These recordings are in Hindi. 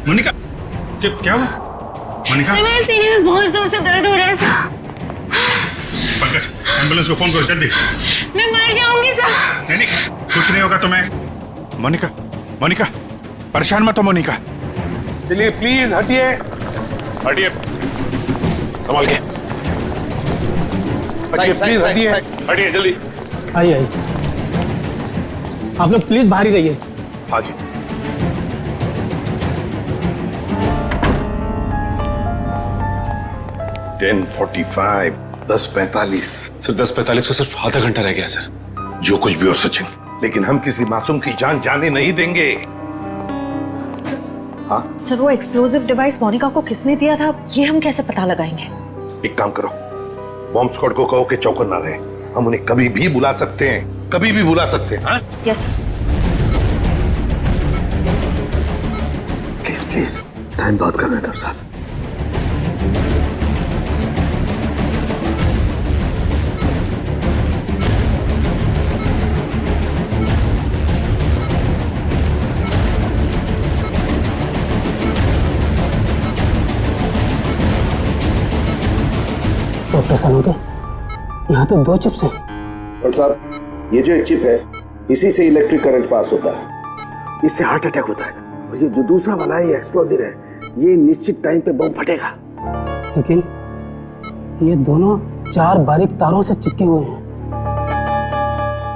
मोनिका, क्या हुआ? मोनिका, मेरे सीने में बहुत जोर से दर्द हो रहा है सर। पंकज, एम्बुलेंस को फोन करो जल्दी। मैं मर जाऊंगी सर। नहीं, कुछ नहीं होगा तुम्हें। मोनिका, मोनिका, परेशान मत हो मोनिका। चलिए प्लीज हटिए, हटिए, संभाल के हटिए, प्लीज हटिए, हटिए जल्दी। आइए आइए, आप लोग प्लीज बाहर ही रहिए। हाँ जी। $10:45, 10:45। सर 10:45 को सिर्फ आधा घंटा रह गया सर। जो कुछ भी हो सचिन, लेकिन हम किसी मासूम की जान जाने नहीं देंगे। हाँ सर, वो एक्सप्लोजिव डिवाइस मोनिका को किसने दिया था, ये हम कैसे पता लगाएंगे? एक काम करो, बॉम्ब स्क्वाड को कहो कि चौकन ना रहे। हम उन्हें कभी भी बुला सकते हैं, कभी भी बुला सकते हैं। हाँ यस। प्लीज प्लीज, टाइम बहुत कम है डॉक्टर साहब। डॉक्टर सानोके, यहाँ तो 2 चिप्स हैं। डॉक्टर साहब, ये जो एक चिप है, इसी से इलेक्ट्रिक करंट पास होता है, इससे हार्ट अटैक होता है। और ये जो दूसरा वाला है, ये एक्सप्लोजिव है, ये निश्चित टाइम पे बम फटेगा। लेकिन ये दोनों 4 बारीक तारों से चिपके हुए हैं,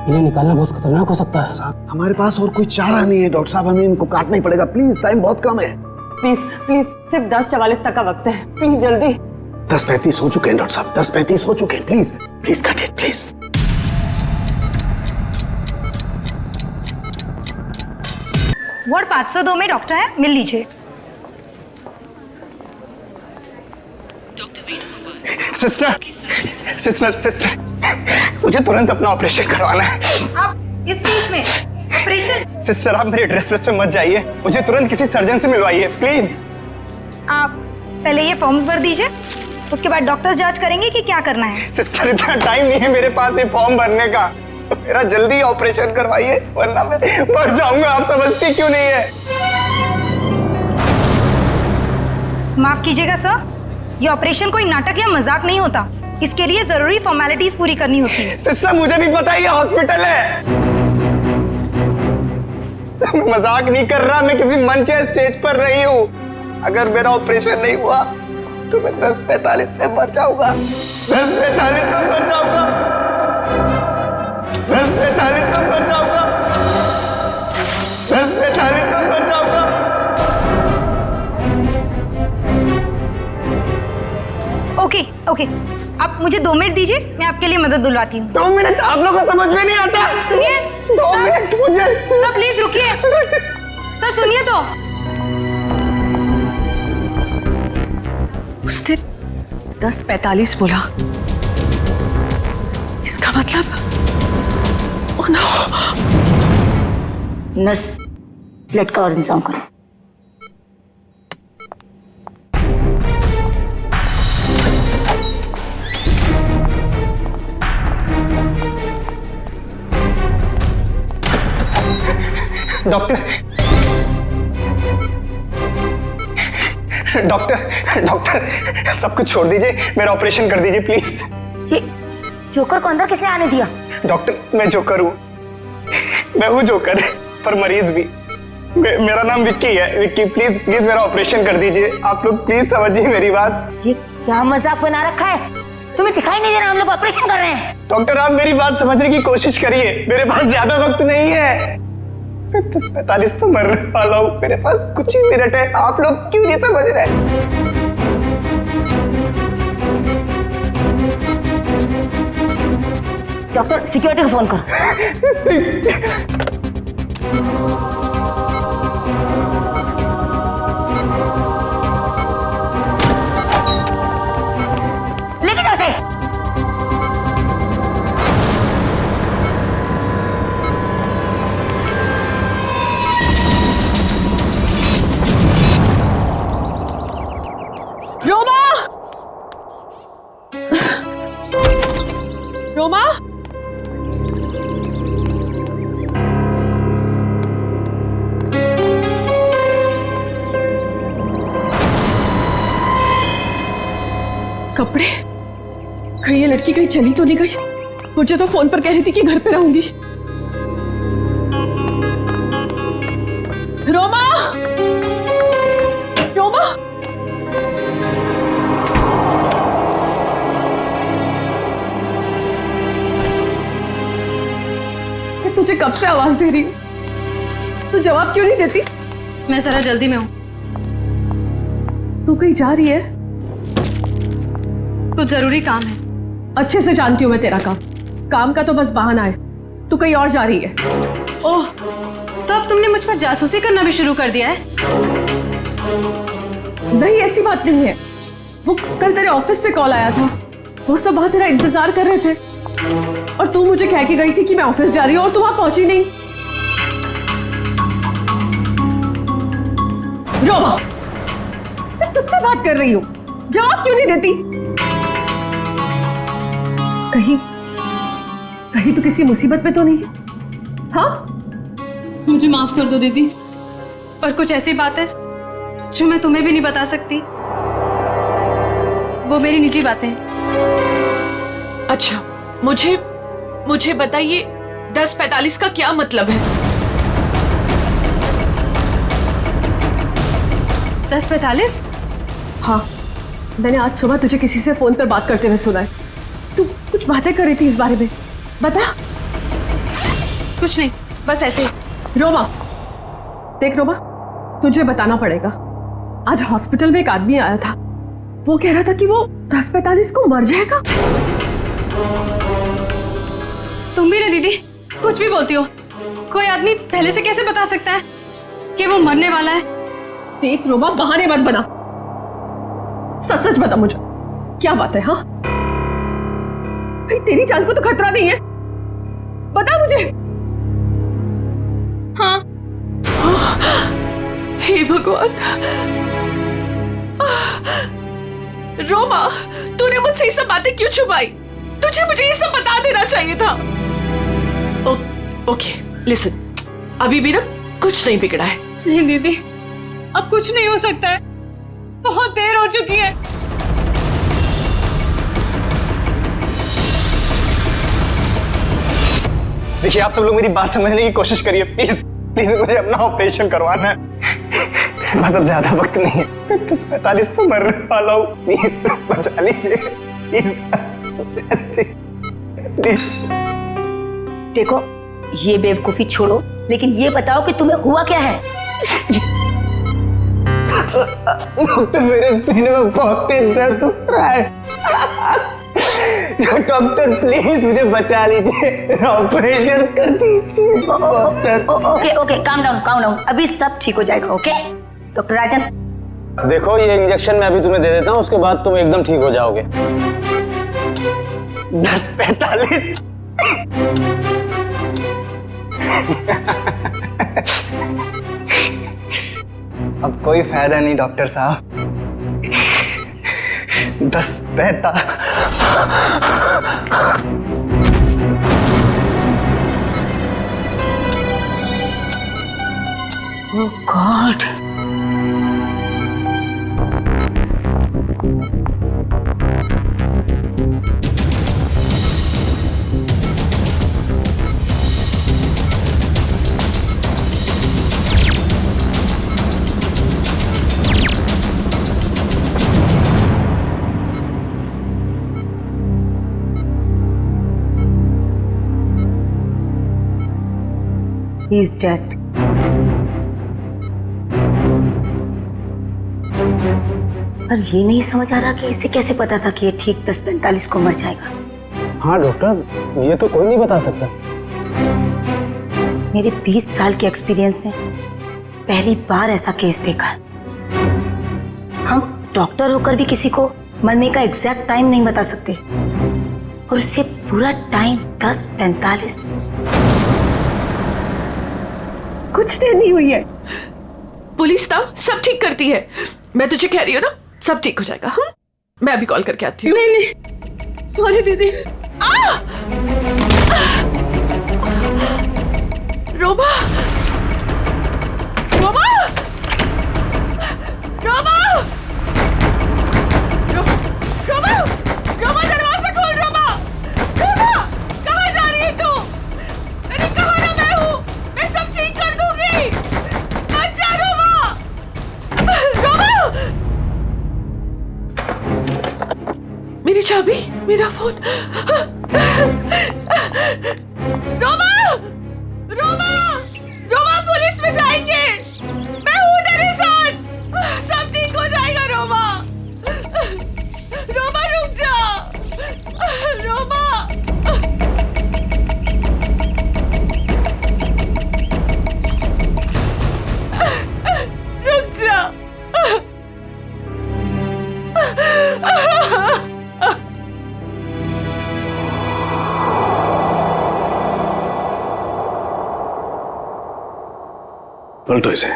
इन्हें निकालना बहुत खतरनाक हो सकता है। साहब, हमारे पास और कोई चारा नहीं है डॉक्टर साहब, हमें इनको काटना ही पड़ेगा। प्लीज, टाइम बहुत कम है। प्लीज प्लीज, सिर्फ 10:44 तक का वक्त है, प्लीज जल्दी। 10:35 हो चुके हैं डॉक्टर साहब, 10:35 हो चुके हैं। Please please cut it please. Ward 502 में डॉक्टर है, मिल लीजिए। सिस्टर, सिस्टर, सिस्टर, मुझे तुरंत अपना ऑपरेशन करवाना है। आप इस स्टेज में ऑपरेशन? सिस्टर, आप मेरी ड्रेस में मत जाइए, मुझे तुरंत किसी सर्जन से मिलवाइए प्लीज। आप पहले ये फॉर्म्स भर दीजिए, उसके बाद डॉक्टर्स जांच करेंगे कि क्या करना है। सिस्टर, इतना टाइम नहीं है मेरे पास ये फॉर्म भरने का, मेरा जल्दी ऑपरेशन करवाइए वरना मैं मर जाऊंगा। आप समझती क्यों नहीं है? माफ कीजिएगा सर, ये ऑपरेशन कोई नाटक या मजाक नहीं होता, इसके लिए जरूरी फॉर्मेलिटीज पूरी करनी होती है। सिस्टर, मुझे भी पता है ये हॉस्पिटल है, मैं मजाक नहीं कर रहा, मैं किसी मंच या स्टेज पर नहीं हूँ। अगर मेरा ऑपरेशन नहीं हुआ तो मैं 10:45 में मर जाऊंगा, 10:45 में मर जाऊंगा, 10:45 में मर जाऊंगा, 10:45 में मर जाऊंगा। ओके ओके, आप मुझे 2 मिनट दीजिए, मैं आपके लिए मदद बुलवाती हूँ। 2 मिनट आप लोगों को समझ में नहीं आता। सुनिए 2 मिनट मुझे। सर प्लीज रुकिए, सर सुनिए तो। उसने 10:45 बोला, इसका मतलब ओह नो। नर्स, ब्लड का और इंतजाम करो। डॉक्टर, डॉक्टर, डॉक्टर, सब कुछ छोड़ दीजिए, मेरा ऑपरेशन कर दीजिए प्लीज। ये जोकर को अंदर किसने आने दिया? डॉक्टर, मैं जोकर हूँ, मैं हूँ जोकर, पर मरीज भी। मेरा नाम विक्की है। विक्की, प्लीज प्लीज मेरा ऑपरेशन कर दीजिए। आप लोग प्लीज समझिए मेरी बात। ये क्या मजाक बना रखा है? तुम्हें दिखाई नहीं दे रहा हम लोग ऑपरेशन कर रहे हैं? डॉक्टर, आप मेरी बात समझने की कोशिश करिए, मेरे पास ज्यादा वक्त नहीं है, 10:45 तो मरने वाला हूँ, मेरे पास कुछ ही मिनट है। आप लोग क्यों नहीं समझ रहे? डॉक्टर, सिक्योरिटी को फोन करो। लेके जाओ उसे। रोमा, रोमा, कपड़े? कहीं ये लड़की कहीं चली तो नहीं गई? मुझे तो फोन पर कह रही थी कि घर पे रहूंगी। रोमा, रोमा, मैं तुझे कब से आवाज दे रही हूँ, तू जवाब क्यों नहीं देती? मैं जरा जल्दी में हूँ। तू कहीं जा रही है? कुछ जरूरी काम है। अच्छे से जानती हूँ मैं तेरा काम का तो बस बहाना है। तू कहीं और जा रही है। ओह, तो अब तुमने मुझ पर जासूसी करना भी शुरू कर दिया है? नहीं, ऐसी बात नहीं है। वो कल तेरे ऑफिस से कॉल आया था, वो सब वहां तेरा इंतजार कर रहे थे और तू मुझे कह के गई थी कि मैं ऑफिस जा रही हूँ और तू वहां पहुंची नहीं। रोमा, मैं तुझसे बात कर रही हूँ, जवाब क्यों नहीं देती? कहीं कहीं तो किसी मुसीबत में तो नहीं है? हाँ, मुझे माफ कर दो दीदी, पर कुछ ऐसी बात है जो मैं तुम्हें भी नहीं बता सकती। वो मेरी निजी बातें हैं। अच्छा, मुझे बताइए 10:45 का क्या मतलब है? 10:45? हाँ, मैंने आज सुबह तुझे किसी से फोन पर बात करते हुए सुना है। तू कुछ बातें कर रही थी इस बारे में, बता। कुछ नहीं, बस ऐसे ही। रोमा, देख रोमा, तुझे बताना पड़ेगा। आज हॉस्पिटल में एक आदमी आया था, वो कह रहा था कि वो 10:45 को मर जाएगा। तुम भी ना दीदी, कुछ भी बोलती हो। कोई आदमी पहले से कैसे बता सकता है कि वो मरने वाला है? देख रोमा, बहाने मत बना, सच सच बता मुझे, क्या बात है? हाँ भाई, तेरी जान को तो खतरा नहीं है, बता मुझे। हाँ। हे भगवान, रोमा, तूने मुझसे ये सब बातें क्यों छुपाई? तुझे मुझे ये सब बता देना चाहिए था। ओके, लिसन, अभी भी ना कुछ नहीं बिगड़ा है। नहीं दीदी, अब कुछ नहीं हो सकता है, बहुत देर हो चुकी है। देखिए, आप सब लोग मेरी बात समझने की कोशिश करिए, प्लीज प्लीज, मुझे अपना ऑपरेशन करवाना है। बस अब ज्यादा वक्त नहीं है, 10:45 तो मरने वाला हूँ, प्लीज बचा लीजिए, प्लीज। देखो, ये बेवकूफी छोड़ो, लेकिन ये बताओ कि तुम्हें हुआ क्या है? डॉक्टर, मेरे सीने में बहुत तेज दर्द हो रहा है। डॉक्टर प्लीज मुझे बचा लीजिए, ऑपरेशन कर दीजिए। ओके ओके, काम डाउन, अभी सब ठीक हो जाएगा। ओके डॉक्टर राजन, देखो, ये इंजेक्शन मैं अभी तुम्हें दे देता हूँ, उसके बाद तुम एकदम ठीक हो जाओगे। 10:45। अब कोई फायदा नहीं डॉक्टर साहब, 10:45। ओह गॉड, he is dead. पर ये नहीं समझ आ रहा कि इसे कैसे पता था कि ये ठीक 10:45 को मर जाएगा। हाँ डॉक्टर, ये तो कोई नहीं बता सकता। मेरे 20 साल के एक्सपीरियंस में पहली बार ऐसा केस देखा है। हम डॉक्टर होकर भी किसी को मरने का एग्जैक्ट टाइम नहीं बता सकते, और उससे पूरा टाइम 10:45। कुछ देर नहीं हुई है, पुलिस ना सब ठीक करती है। मैं तुझे कह रही हूँ ना, सब ठीक हो जाएगा। हाँ, मैं अभी कॉल करके आती हूँ। नहीं, सॉरी दीदी। रोमा, रोमा, रोमा, रोमा, अभी मेरा फोन। रोमा, रोमा, रोमा, पुलिस में जाएंगे। मैं हूँ तेरे साथ, सब ठीक हो जाएगा। रोमा, रोमा रुक जा, रोमा। रुक जा। पलटो इसे।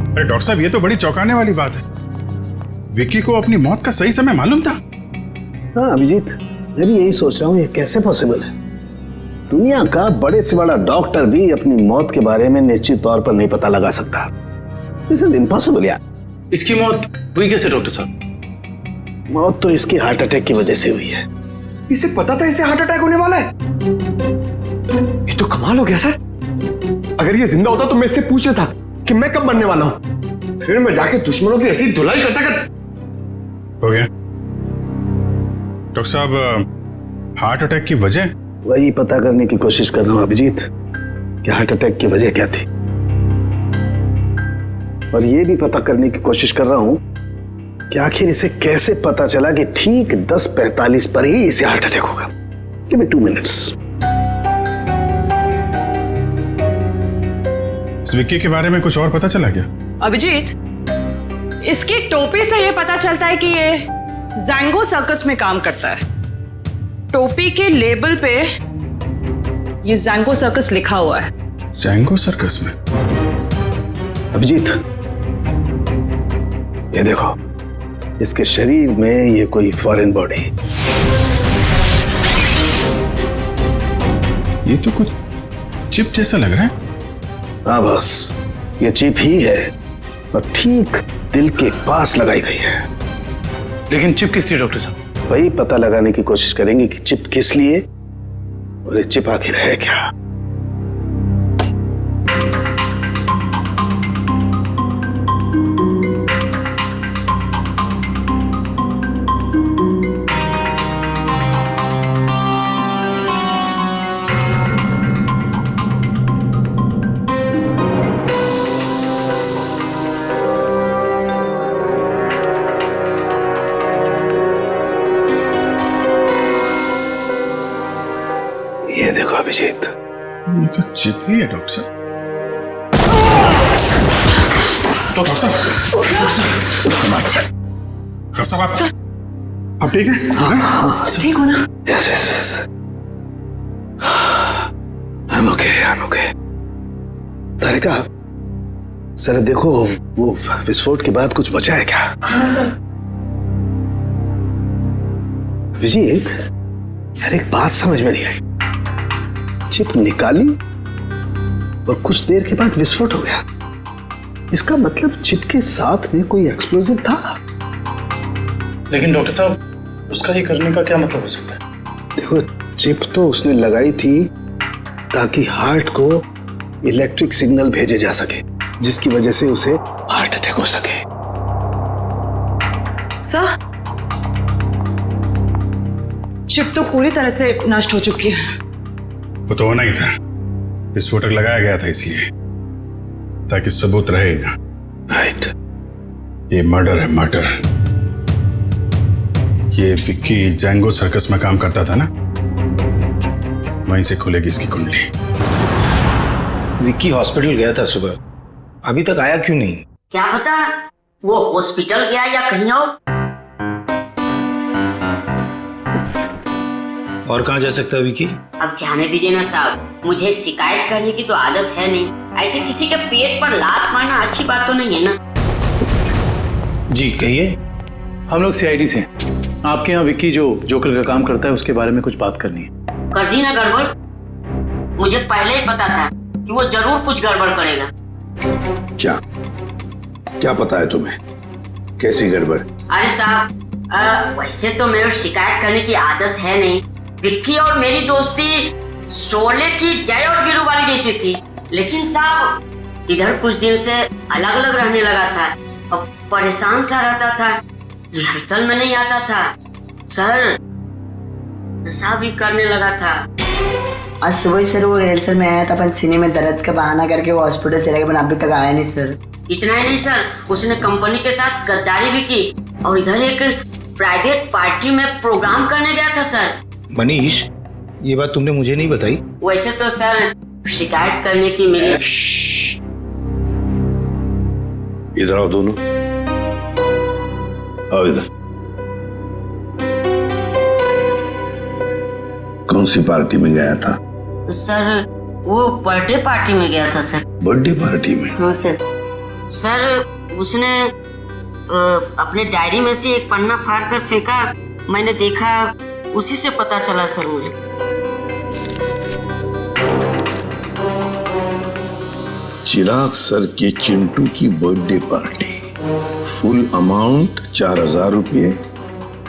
अरे डॉक्टर साहब, ये तो बड़ी चौंकाने वाली बात है। विक्की को अपनी मौत का सही समय मालूम था? हाँ अभिजीत, मैं भी यही सोच रहा हूँ, ये कैसे पॉसिबल है? दुनिया का बड़े से बड़ा डॉक्टर भी अपनी मौत के बारे में निश्चित तौर पर नहीं पता लगा सकता। दिस इज इम्पॉसिबल यार। इसकी मौत हुई कैसे डॉक्टर साहब? मौत तो इसकी हार्ट अटैक की वजह से हुई है। इसे पता था इसे हार्ट अटैक होने वाला है? ये तो कमाल हो गया सर। अगर ये जिंदा होता तो मैं इससे पूछ लेता कि मैं कब मरने वाला हूं, फिर मैं जाके दुश्मनों की ऐसी धुलाई करता हो गया डॉक्टर साहब, हार्ट अटैक की वजह? वही पता करने की कोशिश कर रहा हूं अभिजीत कि हार्ट अटैक की वजह क्या थी, और ये भी पता करने की कोशिश कर रहा हूं कि आखिर इसे कैसे पता चला कि ठीक 10:45 पर ही इसे हार्ट अटैक होगा। Give me 2 minutes. इस विक्की के बारे में कुछ और पता चला क्या? अभिजीत, इसकी टोपी से ये पता चलता है कि ये जैंगो सर्कस में काम करता है। टोपी के लेबल पे ये जैंगो सर्कस लिखा हुआ है। जैंगो सर्कस में? अभिजीत, ये देखो, इसके शरीर में ये कोई फॉरेन बॉडी। ये तो कुछ चिप जैसा लग रहा है। हाँ बस, ये चिप ही है और ठीक दिल के पास लगाई गई है। लेकिन चिप किस लिए डॉक्टर साहब? वही पता लगाने की कोशिश करेंगे कि चिप किस लिए और ये चिप आखिर है क्या। ये देखो अभिजीत, ये तो चिप ही है डॉक्टर साहब। डॉक्टर साहब, आप ठीक है? ठीक हो ना? Yes yes, I'm okay। Tarika, sir देखो, वो विस्फोट के बाद कुछ बचा है क्या? हाँ सर। अभिजीत, यार एक बात समझ में नहीं आई। चिप निकाली और कुछ देर के बाद विस्फोट हो गया। इसका मतलब चिप के साथ में कोई एक्सप्लोजिव था। लेकिन डॉक्टर साहब, उसका ये करने का क्या मतलब हो सकता है? देखो, चिप तो उसने लगाई थी ताकि हार्ट को इलेक्ट्रिक सिग्नल भेजे जा सके, जिसकी वजह से उसे हार्ट अटैक हो सके। सर, चिप तो पूरी तरह से नष्ट हो चुकी है। वो तो होना ही था। विस्फोटक लगाया गया था इसलिए, ताकि सबूत रहे ना। राइट। ये मर्डर है, मर्डर। ये विक्की जैंगो सर्कस में काम करता था ना, वहीं से खुलेगी इसकी कुंडली। विक्की हॉस्पिटल गया था सुबह, अभी तक आया क्यों नहीं? क्या पता वो हॉस्पिटल गया या कहीं और कहाँ जा सकता है विक्की? अब जाने दीजिए ना साहब, मुझे शिकायत करने की तो आदत है नहीं। ऐसे किसी के पेट पर लात मारना अच्छी बात तो नहीं है ना। जी कहिए। हम लोग सीआईडी से आपके यहाँ विक्की जो जोकर का काम करता है उसके बारे में कुछ बात करनी है। कर दी ना गड़बड़? मुझे पहले ही पता था कि वो जरूर कुछ गड़बड़ करेगा। क्या पता है तुम्हें? कैसी गड़बड़? अरे साहब, वैसे तो मेरे शिकायत करने की आदत है नहीं। विक्की और मेरी दोस्ती शोले की जय और वीरू वाली जैसी थी, लेकिन साहब इधर कुछ दिन से अलग अलग रहने लगा था। अब परेशान सा रहता था, रिहर्सल में नहीं आता था सर, नशा भी करने लगा था। आज सुबह सर वो रिहर्सल में आया था, पर सीने में दर्द का बहाना करके वो हॉस्पिटल चले गए, पर अभी तक आया नहीं सर। इतना ही नहीं सर, उसने कंपनी के साथ गद्दारी भी की और इधर एक प्राइवेट पार्टी में प्रोग्राम करने गया था सर। मनीष, ये बात तुमने मुझे नहीं बताई। वैसे तो सर शिकायत करने की मेरी। इधर आओ दोनों, आओ इधर। कौन सी पार्टी में गया था? सर वो बर्थडे पार्टी में गया था सर। बर्थडे पार्टी में? हाँ सर। सर उसने अपने डायरी में से एक पन्ना फाड़ कर फेंका, मैंने देखा, उसी से पता चला सर मुझे। चिराग सर के चिंटू की बर्थडे पार्टी, फुल अमाउंट 4,000 रुपये,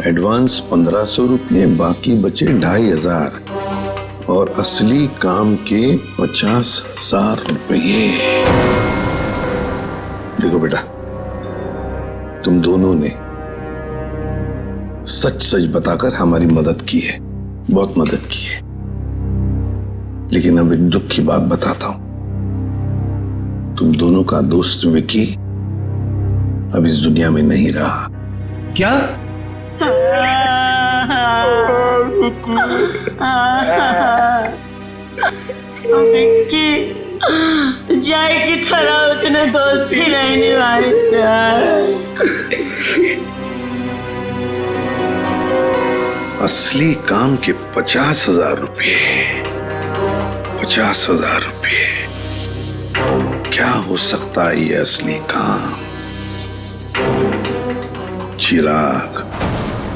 एडवांस 1,500 रुपये, बाकी बचे 2,500 और असली काम के 50,000 रुपये। देखो बेटा, तुम दोनों ने सच सच बताकर हमारी मदद की है, बहुत मदद की है। लेकिन अब एक दुख की बात बताता हूं, तुम दोनों का दोस्त विकी अब इस दुनिया में नहीं रहा। क्या? विक्की जय की तरह उसने दोस्ती नहीं निभाई। असली काम के 50,000 रुपये, 50,000 रुपये, क्या हो सकता है ये असली काम? चिराग।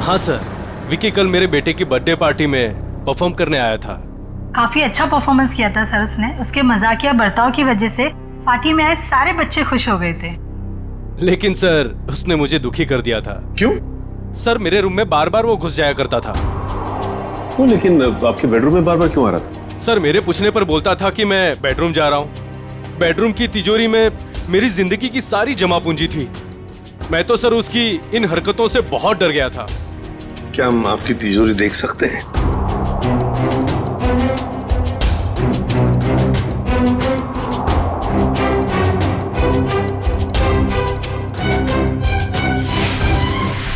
हाँ सर, विकी कल मेरे बेटे की बर्थडे पार्टी में परफॉर्म करने आया था। काफी अच्छा परफॉर्मेंस किया था सर उसने। उसके मजाकिया बर्ताव की वजह से पार्टी में आए सारे बच्चे खुश हो गए थे। लेकिन सर उसने मुझे दुखी कर दिया था। क्यों? सर मेरे रूम में बार बार वो घुस जाया करता था। वो लेकिन आपके बेडरूम में बार बार क्यों आ रहा था? सर मेरे पूछने पर बोलता था कि मैं बेडरूम जा रहा हूँ। बेडरूम की तिजोरी में मेरी जिंदगी की सारी जमा पूंजी थी। मैं तो सर उसकी इन हरकतों से बहुत डर गया था। क्या हम आपकी तिजोरी देख सकते हैं?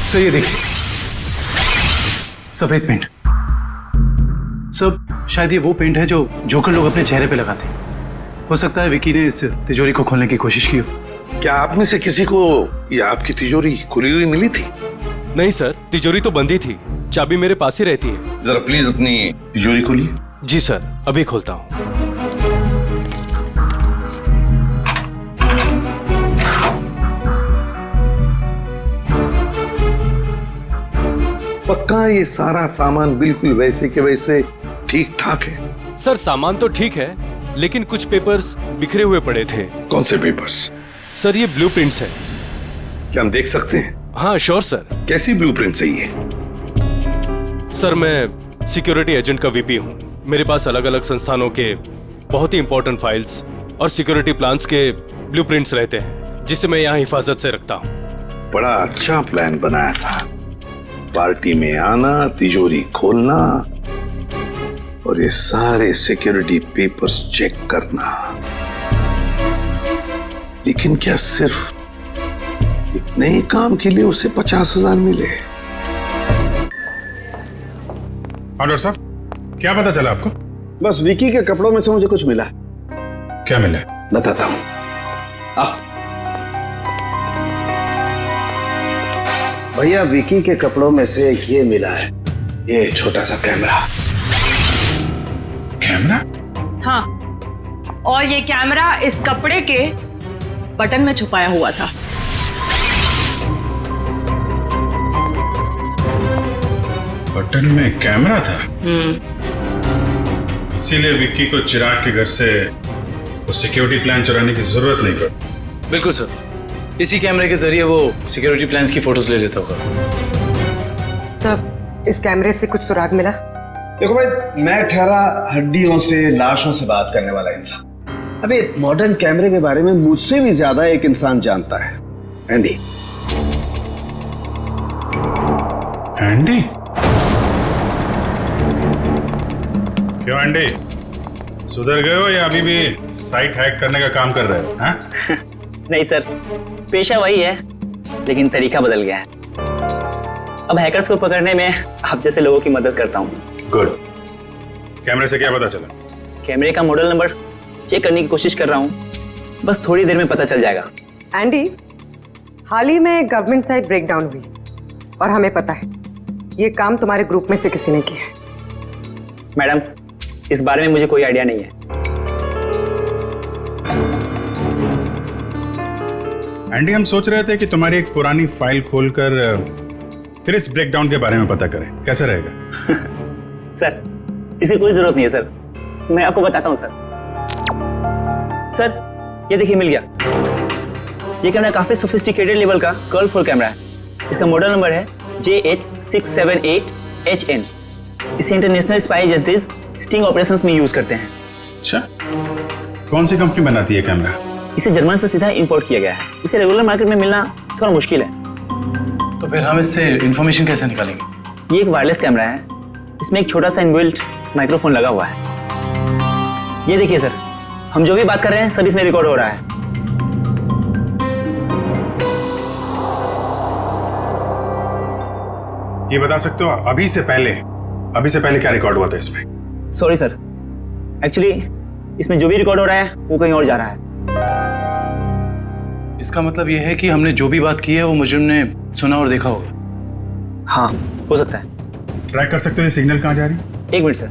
सर ये देखिए, सफेद पेंट। सर शायद ये वो पेंट है जो जोकर लोग अपने चेहरे पे लगाते हैं। हो सकता है विकी ने इस तिजोरी को खोलने की कोशिश की हो। क्या आप में से किसी को ये आपकी तिजोरी खुली हुई मिली थी? नहीं सर, तिजोरी तो बंद ही थी, चाबी मेरे पास ही रहती है। जरा प्लीज अपनी तिजोरी खोलिए। जी सर, अभी खोलता हूँ। पक्का ये सारा सामान बिल्कुल वैसे के वैसे ठीक ठाक है? सर सामान तो ठीक है, लेकिन कुछ पेपर्स बिखरे हुए पड़े थे। कौन से पेपर्स? सर ये ब्लूप्रिंट्स है। क्या हम देख सकते हैं? हाँ श्योर सर। कैसी ब्लूप्रिंट्स है ये? सर मैं सिक्योरिटी एजेंट का वीपी हूँ। मेरे पास अलग अलग संस्थानों के बहुत ही इंपॉर्टेंट फाइल्स और सिक्योरिटी प्लान्स के ब्लूप्रिंट्स रहते हैं, जिसे मैं यहाँ हिफाजत से रखता हूँ। बड़ा अच्छा प्लान बनाया था। पार्टी में आना, तिजोरी खोलना और ये सारे सिक्योरिटी पेपर्स चेक करना। लेकिन क्या सिर्फ इतने ही काम के लिए उसे 50,000 मिले? डॉक्टर साहब, क्या पता चला आपको? बस विकी के कपड़ों में से मुझे कुछ मिला। क्या मिला? बताता हूं। भैया, विकी के कपड़ों में से ये मिला है, ये छोटा सा कैमरा। कैमरा? हाँ, और ये कैमरा इस कपड़े के बटन में छुपाया हुआ था। बटन में कैमरा था? इसीलिए विक्की को चिराग के घर से वो सिक्योरिटी प्लान चुराने की जरूरत नहीं पड़ी। बिल्कुल सर, इसी कैमरे के जरिए वो सिक्योरिटी प्लान्स की फोटोज ले लेता होगा। सर, इस कैमरे से कुछ सुराग मिला? देखो भाई, मैं ठहरा हड्डियों से, लाशों से बात करने वाला इंसान। अबे मॉडर्न कैमरे के बारे में मुझसे भी ज्यादा एक इंसान जानता है, एंडी। एंडी? क्यों एंडी, सुधर गए हो या अभी भी साइट हैक करने का काम कर रहे हो? हाँ? नहीं सर, पेशा वही है लेकिन तरीका बदल गया है। अब हैकर्स को पकड़ने में आप जैसे लोगों की मदद करता हूँ। गुड। कैमरे से क्या पता चला? कैमरे का मॉडल नंबर चेक करने की कोशिश कर रहा हूँ, बस थोड़ी देर में पता चल जाएगा। एंडी, हाल ही में गवर्नमेंट साइट ब्रेकडाउन हुई और हमें पता है ये काम तुम्हारे ग्रुप में से किसी ने किया है। मैडम, इस बारे में मुझे कोई आइडिया नहीं है। एंडी, हम सोच रहे थे कि तुम्हारी एक पुरानी फाइल खोलकर फिर इस ब्रेकडाउन के बारे में पता करें, कैसे रहेगा? सर, इसकी कोई जरूरत नहीं है सर, मैं आपको बताता हूँ सर। सर, ये देखिए मिल गया। ये कैमरा काफी सोफिस्टिकेटेड लेवल का कर्व फुल कैमरा है। इसका मॉडल नंबर है JH678HN। इसे international spy agencies sting operations में यूज करते हैं। अच्छा, कौन सी कंपनी बनाती है कैमरा? इसे जर्मन से सीधा इंपोर्ट किया गया है। इसे रेगुलर मार्केट में मिलना थोड़ा मुश्किल है। तो फिर हम इससे इंफॉर्मेशन कैसे निकालेंगे? ये एक वायरलेस कैमरा है, इसमें एक छोटा सा इनबिल्ट माइक्रोफोन लगा हुआ है। ये देखिए सर, हम जो भी बात कर रहे हैं सब इसमें रिकॉर्ड हो रहा है। ये बता सकते हो अभी से पहले क्या रिकॉर्ड हुआ था इसमें? सॉरी सर, एक्चुअली इसमें जो भी रिकॉर्ड हो रहा है वो कहीं और जा रहा है। इसका मतलब ये है कि हमने जो भी बात की है वो मुजरिम ने सुना और देखा होगा। हाँ, हो सकता है। ट्रैक कर सकते हो ये सिग्नल कहाँ जा रही है? एक मिनट सर।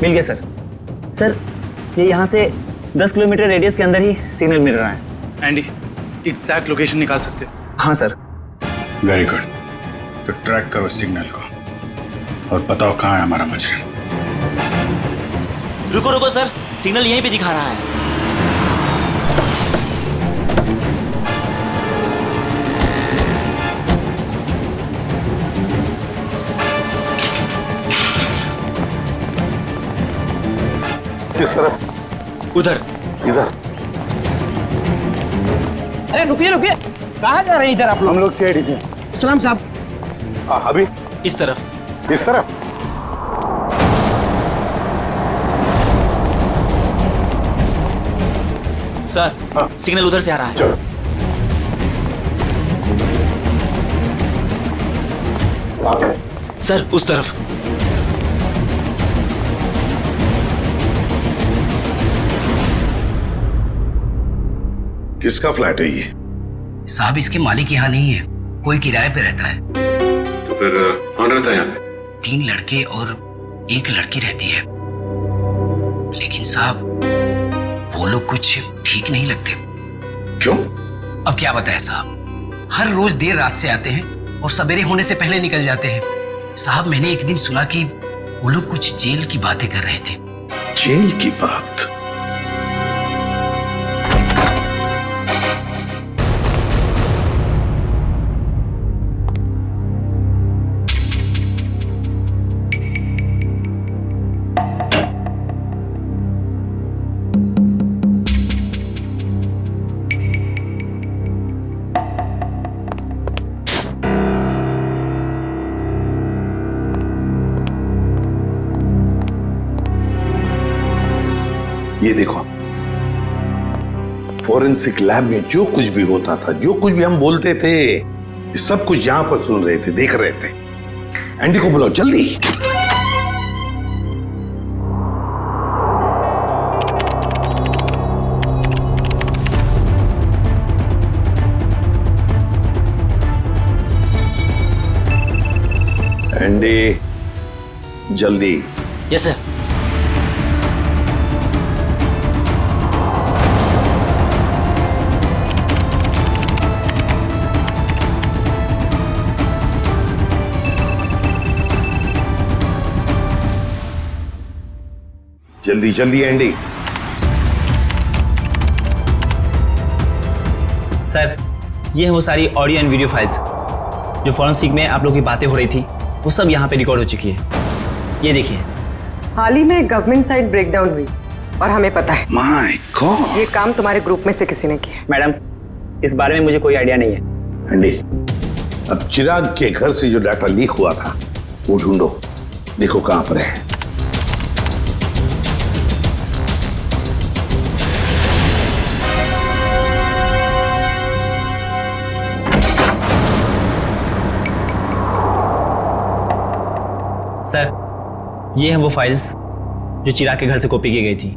मिल गया सर। सर, ये यहाँ से 10 किलोमीटर रेडियस के अंदर ही सिग्नल मिल रहा है। एंडी, एग्जैक्ट लोकेशन निकाल सकते हो? हाँ सर। Very good. तो ट्रैक करो सिग्नल को और बताओ कहाँ है हमारा मुजरिम। रुको रुको सर, सिग्नल यहीं पे दिखा रहा है। किस तरफ? उधर। इधर? अरे रुकिए रुकिए, कहाँ जा रहे हैं इधर आप लोग? हम लोग सीआईडी से। सलाम साहब। अभी इस तरफ। इस तरफ? सर, सिग्नल उधर से आ रहा है। चलो। सर, उस तरफ। किसका फ्लैट है ये? साहब, इसके मालिक यहाँ नहीं है, कोई किराए पे रहता है। तो फिर कौन रहता है यहाँ पे? 3 लड़के और 1 लड़की रहती है। लेकिन साहब, वो लोग कुछ ठीक नहीं लगते। क्यों? अब क्या बताएं साहब, हर रोज देर रात से आते हैं और सवेरे होने से पहले निकल जाते हैं। साहब, मैंने एक दिन सुना कि वो लोग कुछ जेल की बातें कर रहे थे। जेल की बात? ये देखो, फोरेंसिक लैब में जो कुछ भी होता था, जो कुछ भी हम बोलते थे, ये सब कुछ यहां पर सुन रहे थे, देख रहे थे। एंडी को बुलाओ जल्दी। एंडी, जल्दी। Yes sir. जल्दी जल्दी एंडी। सर, ये है वो सारी ऑडियो एंड वीडियो फाइल्स जो फॉरेंसिक में आप लोग की बातें हो रही थी, वो सब यहाँ पे रिकॉर्ड हो चुकी है। ये देखिए, हाल ही में गवर्नमेंट साइड ब्रेकडाउन हुई और हमें पता है माय गॉड, ये काम तुम्हारे ग्रुप में से किसी ने किया। मैडम, इस बारे में मुझे कोई आइडिया नहीं है। एंडी, अब चिराग के घर से जो डाटा लीक हुआ था वो ढूंढो, देखो कहां पर है। सर, ये हैं वो फाइल्स जो चिराग के घर से कॉपी की गई थी।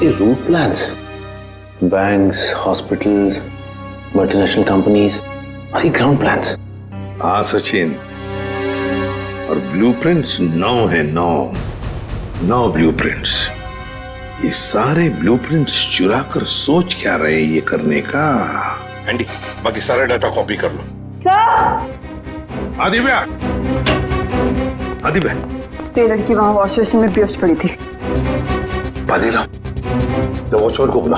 ये route plans, banks, hospitals, multinational companies और ये ग्राउंड प्लान्स। हाँ सचिन, और ब्लूप्रिंट्स 9 है, 9 ब्लूप्रिंट्स। ये सारे ब्लूप्रिंट्स चुरा कर सोच क्या रहे ये करने का। एंडी, बाकी सारा डाटा कॉपी कर लो। आदिव्या, आदिव्या, ये लड़की वहां वॉश बेसिन में बेहोश पड़ी थी। पानी लाओ, तो वॉचमैन को बुला।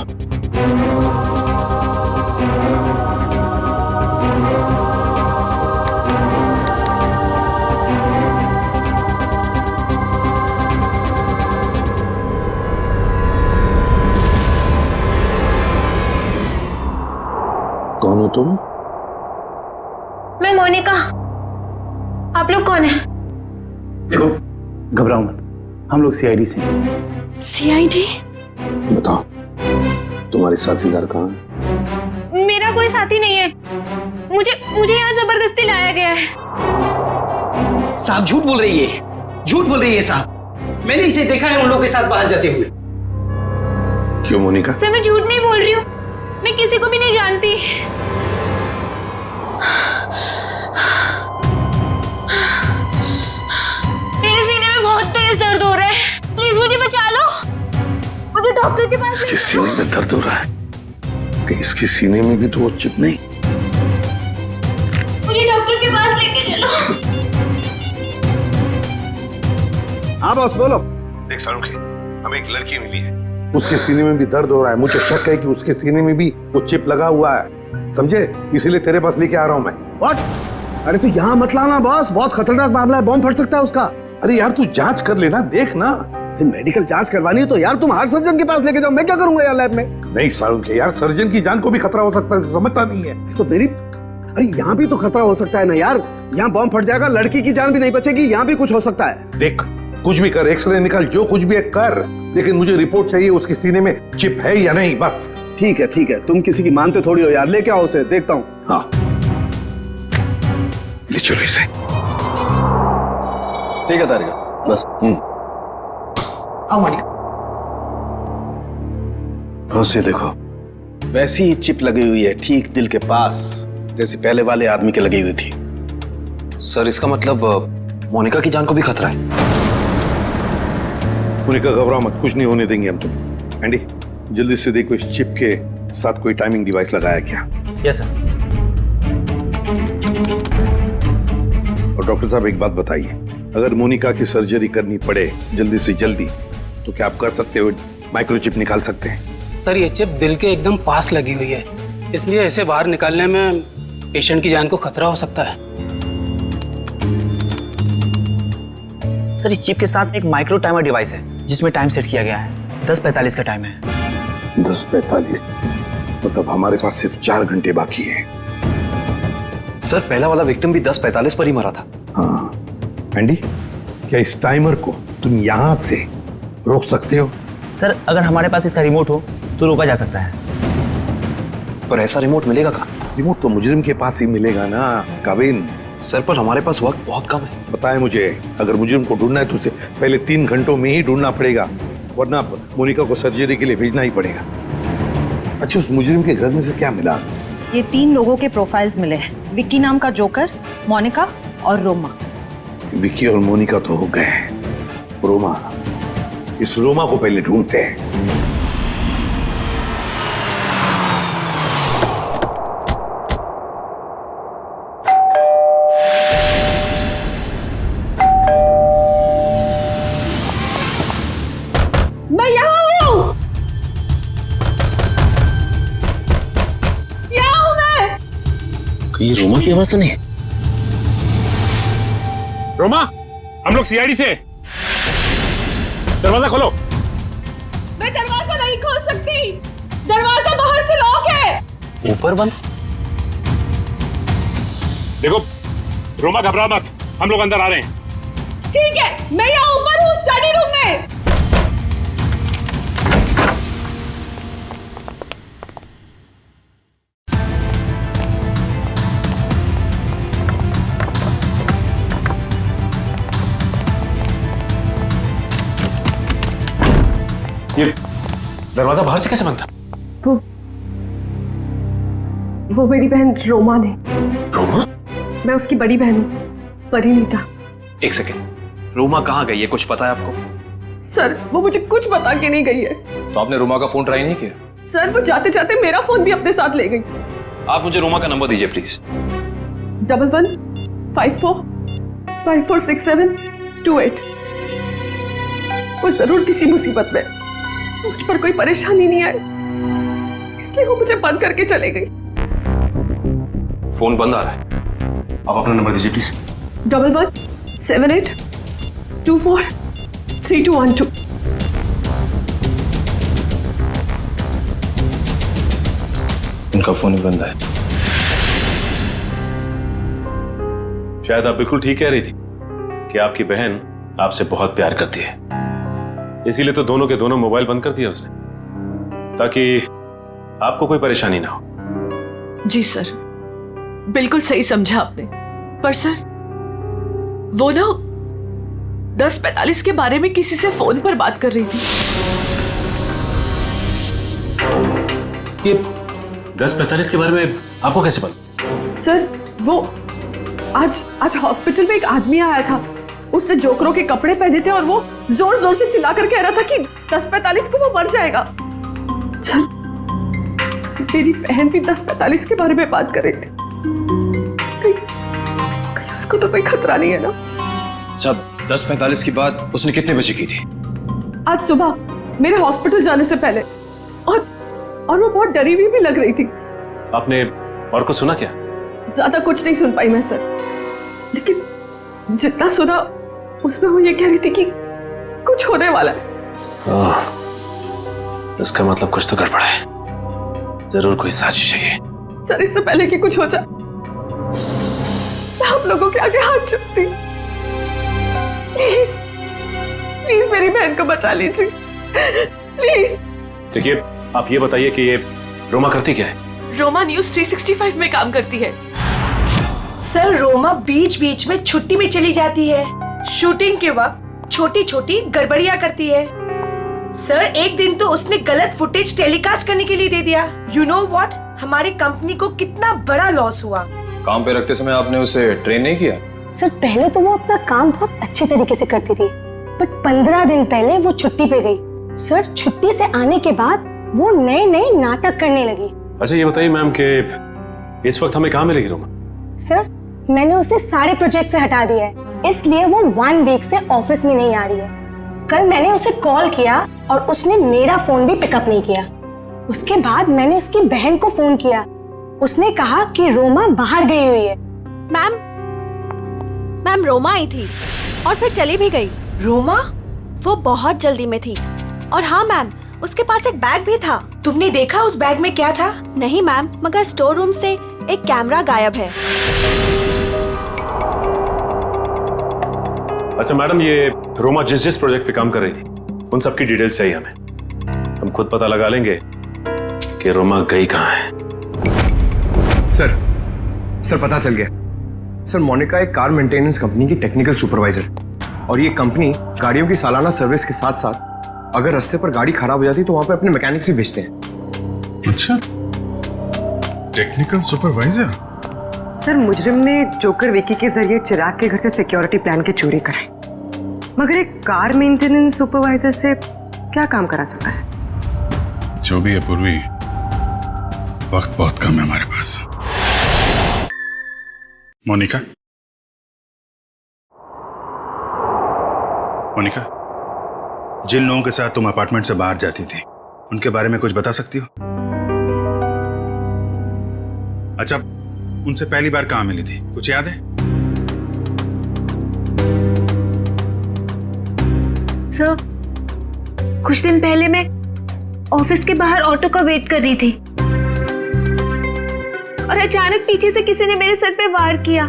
कौन हो तुम? मैं मोनिका। आप लोग कौन है? देखो, घबराओ मत, हम लोग सीआईडी से हैं। सीआईडी? बताओ, तुम्हारे साथीदार कहाँ हैं? मेरा कोई साथी नहीं है। मुझे यहाँ जबरदस्ती लाया गया है। साहब झूठ बोल रही है, झूठ बोल रही है साहब। मैंने इसे देखा है उन लोगों के साथ बाहर जाते हुए। क्यों मोनिका? सर, मैं झूठ नहीं बोल रही हूँ, मैं किसी को भी नहीं जानती। मेरे सीने में बहुत तेज दर्द हो रहा है, प्लीज मुझे बचा लो। मुझे डॉक्टर के पास। इसके सीने में दर्द हो रहा है कि इसके सीने में भी तो वो चिप नहीं? मुझे डॉक्टर के पास लेके चलो। हाँ बॉस बोलो। देख सारुखी, हमें एक लड़की मिली है, उसके सीने में भी दर्द हो रहा है। मुझे शक है कि उसके सीने में भी वो चिप लगा हुआ है, समझे? इसीलिए तेरे पास लेके आ रहा हूं मैं। व्हाट? अरे तू यहाँ मत लाना बॉस, बहुत खतरनाक मामला है, बॉम्ब फट सकता है उसका। अरे यार तू जांच कर लेना, देख ना। मेडिकल जांच करवानी है तो यार तुम हार्ट सर्जन के पास लेके जाओ, मैं क्या करूंगा यार लैब में? नहीं सारुखी यार, सर्जन की जान को भी खतरा हो सकता है, समझता नहीं है। तो मेरी, अरे यहाँ भी तो खतरा हो सकता है ना यार। यहाँ बॉम्ब फट जाएगा, लड़की की जान भी नहीं बचेगी, यहाँ भी कुछ हो सकता है। देख, कुछ भी कर, एक्सरे निकाल, जो कुछ भी है कर, लेकिन मुझे रिपोर्ट चाहिए उसके सीने में चिप है या नहीं, बस। ठीक है ठीक है, तुम किसी की मानते थोड़ी हो यार, लेके आओ उसे, देखता हूँ। हाँ ले चलो इसे। ठीक है तारिका, बस। उसे देखो, वैसी ही चिप लगी हुई है ठीक दिल के पास, जैसी पहले वाले आदमी के लगी हुई थी। सर, इसका मतलब मोनिका की जान को भी खतरा है। मोनिका घबराओ मत, कुछ नहीं होने देंगे हम तुम। एंडी, जल्दी से देखो इस चिप के साथ कोई टाइमिंग डिवाइस लगाया क्या? Yes sir. और डॉक्टर साहब एक बात बताइए, अगर मोनिका की सर्जरी करनी पड़े जल्दी से जल्दी, तो क्या आप कर सकते हो? माइक्रोचिप निकाल सकते हैं? सर, ये चिप दिल के एकदम पास लगी हुई है, इसलिए इसे बाहर निकालने में पेशेंट की जान को खतरा हो सकता है। सर, इस चिप के साथ एक माइक्रो टाइमर डिवाइस है जिसमें टाइम सेट किया गया है। 10:45 का टाइम है। 10:45? मतलब हमारे पास सिर्फ 4 घंटे बाकी है। सर, पहला वाला विक्टिम भी 10:45 पर ही मरा था। हाँ एंडी, क्या इस टाइमर को तुम यहां से रोक सकते हो? सर, अगर हमारे पास इसका रिमोट हो तो रोका जा सकता है। पर ऐसा रिमोट मिलेगा कहाँ? रिमोट तो मुजरिम के पास ही मिलेगा ना काविन। सर, पर हमारे पास वक्त बहुत कम है। बताए मुझे, अगर मुजरिम को ढूंढना है तो उसे पहले 3 घंटों में ही ढूंढना पड़ेगा, वरना मोनिका को सर्जरी के लिए भेजना ही पड़ेगा। अच्छा, उस मुजरिम के घर में से क्या मिला? ये 3 लोगों के प्रोफाइल्स मिले हैं, विक्की नाम का जोकर, मोनिका और रोमा। विक्की और मोनिका तो हो गए, रोमा, इस रोमा को पहले ढूंढते हैं। मैं यहाँ हूँ, ये रोमा की आवाज तो नहीं? रोमा, हम लोग सीआईडी से। दरवाजा खोलो। मैं दरवाजा नहीं खोल सकती, दरवाजा बाहर से लॉक है। ऊपर बंद। देखो रोमा, घबरा मत, हम लोग अंदर आ रहे हैं। ठीक है, मैं यहाँ ऊपर हूँ स्टडी रूम में। ये दरवाजा बाहर से कैसे बंद था? वो मेरी बहन रोमा ने। रोमा? मैं उसकी बड़ी बहन हूँ, परिणीता। एक सेकेंड, रोमा कहाँ गई है, कुछ पता है आपको? सर वो मुझे कुछ बता के नहीं गई है। तो आपने रोमा का फोन ट्राई नहीं किया? सर वो जाते जाते मेरा फोन भी अपने साथ ले गई। आप मुझे रोमा का नंबर दीजिए प्लीज। 1154546728। वो जरूर किसी मुसीबत में, मुझ पर कोई परेशानी नहीं आई, इसलिए वो मुझे बंद करके चले गई। फोन बंद आ रहा है, आप अपना नंबर दीजिए प्लीज। 1178243212। उनका फोन ही बंद है। शायद आप बिल्कुल ठीक कह रही थी कि आपकी बहन आपसे बहुत प्यार करती है, इसीलिए तो दोनों के दोनों मोबाइल बंद कर दिया उसने, ताकि आपको कोई परेशानी ना हो। जी सर, बिल्कुल सही समझा आपने। पर सर वो ना 10:45 के बारे में किसी से फोन पर बात कर रही थी। ये 10:45 के बारे में आपको कैसे पता? सर वो आज हॉस्पिटल में एक आदमी आया था, उसने जोकरों के कपड़े पहने थे और वो जोर जोर से चिल्ला कर कह रहा था कि 10:45 को वो मर जाएगा। सर मेरी बहन भी 10:45 के बारे में बात कर रही थी। कहीं उसको तो कोई खतरा नहीं है ना? अच्छा, 10:45 की बात उसने कितने बजे की थी? आज सुबह मेरे हॉस्पिटल जाने से पहले, और वो बहुत डरी हुई भी लग रही थी। आपने और कुछ सुना क्या? ज्यादा कुछ नहीं सुन पाई मैं सर, लेकिन जितना सुना उसमें वो ये कह रही थी कि कुछ होने वाला है। इसका मतलब कुछ तो गड़बड़ है, जरूर कोई साजिश है ये। सर इससे पहले कि कुछ हो जाए, मैं आप लोगों के आगे हाथ जोड़ती, प्लीज प्लीज मेरी बहन को बचा लीजिए, प्लीज। देखिए, आप ये बताइए कि ये रोमा करती क्या है? रोमा न्यूज 365 में काम करती है। सर रोमा बीच बीच में छुट्टी में चली जाती है, शूटिंग के वक्त छोटी छोटी गड़बड़ियां करती है। सर एक दिन तो उसने गलत फुटेज टेलीकास्ट करने के लिए दे दिया। यू नो व्हाट, हमारी कंपनी को कितना बड़ा लॉस हुआ। काम पे रखते समय आपने उसे ट्रेन नहीं किया? सर पहले तो वो अपना काम बहुत अच्छे तरीके से करती थी, बट 15 दिन पहले वो छुट्टी पे गई। सर छुट्टी से आने के बाद वो नए नए नाटक करने लगी। अच्छा ये बताइए मैम कि इस वक्त हमें कहाँ मिलेगी रोमा? सर मैंने उसे सारे प्रोजेक्ट से हटा दिया है, इसलिए वो 1 वीक से ऑफिस में नहीं आ रही है। कल मैंने उसे कॉल किया और उसने मेरा फोन भी पिकअप नहीं किया। उसके बाद मैंने उसकी बहन को फोन किया, उसने कहा कि रोमा बाहर गई हुई है। मैम रोमा आई थी और फिर चली भी गई। रोमा? वो बहुत जल्दी में थी। और हाँ मैम, उसके पास एक बैग भी था। तुमने देखा उस बैग में क्या था? नहीं मैम, मगर स्टोर रूम से एक कैमरा गायब है। अच्छा मैडम, ये रोमा जिस प्रोजेक्ट पे काम कर रही थी उन सब की डिटेल्स चाहिए हमें। हम खुद पता लगा लेंगे कि रोमा गई कहाँ है। सर पता चल गया। सर मोनिका एक कार मेंटेनेंस कंपनी की टेक्निकल सुपरवाइजर, और ये कंपनी गाड़ियों की सालाना सर्विस के साथ साथ अगर रास्ते पर गाड़ी खराब हो जाती तो वहां पे अपने मैकेनिक्स भी भेजते हैं। अच्छा, टेक्निकल सुपरवाइजर। सर मुजरिम ने जोकर विकी के जरिए चिराग के घर से सिक्योरिटी प्लान की चोरी कराई, मगर एक कार मेंटेनेंस सुपरवाइजर से क्या काम करा सकता है? जो भी है पूर्वी, वक्त बहुत कम है हमारे पास। मोनिका, जिन लोगों के साथ तुम अपार्टमेंट से बाहर जाती थी उनके बारे में कुछ बता सकती हो? अच्छा, उनसे पहली बार कहां मिली थी, कुछ याद है? सर, कुछ दिन पहले मैं ऑफिस के बाहर ऑटो का वेट कर रही थी और अचानक पीछे से किसी ने मेरे सर पे वार किया।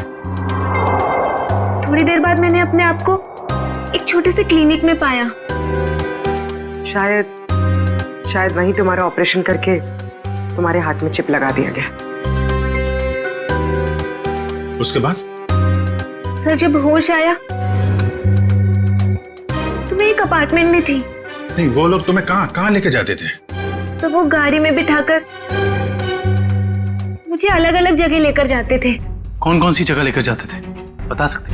थोड़ी देर बाद मैंने अपने आप को एक छोटे से क्लिनिक में पाया। शायद वहीं तुम्हारा ऑपरेशन करके तुम्हारे हाथ में चिप लगा दिया गया। उसके बाद? सर, जब होश आया तो मैं एक अपार्टमेंट में थी। नहीं, वो लोग तुम्हें कहाँ लेके जाते थे? तो वो गाड़ी में बिठाकर मुझे अलग अलग जगह लेकर जाते थे। कौन कौन सी जगह लेकर जाते थे, बता सकते?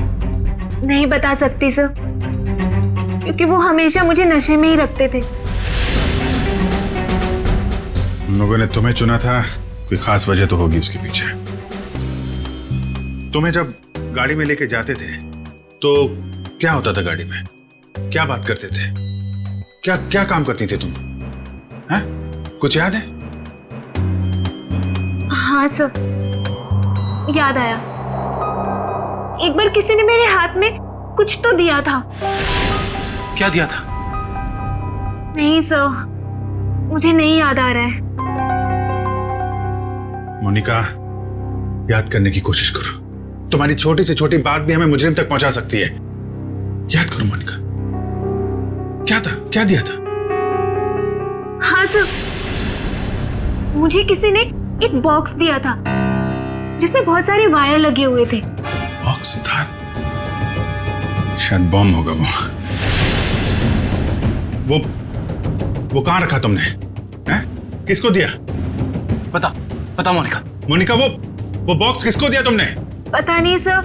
नहीं बता सकती सर, क्योंकि वो हमेशा मुझे नशे में ही रखते थे। उन लोगों ने तुम्हें चुना था, कोई खास वजह तो होगी उसके पीछे। तुम्हें जब गाड़ी में लेके जाते थे तो क्या होता था गाड़ी में? क्या बात करते थे? क्या काम करती थी तुम? हैं? कुछ याद है? हाँ सर, याद आया। एक बार किसी ने मेरे हाथ में कुछ तो दिया था। क्या दिया था? नहीं सर, मुझे नहीं याद आ रहा है। मोनिका, याद करने की कोशिश करो। तुम्हारी छोटी से छोटी बात भी हमें मुजरिम तक पहुंचा सकती है। याद करो मोनिका, क्या था? क्या दिया था? हाँ सर, मुझे किसी ने एक बॉक्स दिया था जिसमें बहुत सारे वायर लगे हुए थे। बॉक्स था? शायद बॉम्ब होगा वो कहां रखा तुमने? हैं? किसको दिया? बता मोनिका। मोनिका, वो बॉक्स किसको दिया तुमने? पता नहीं सर,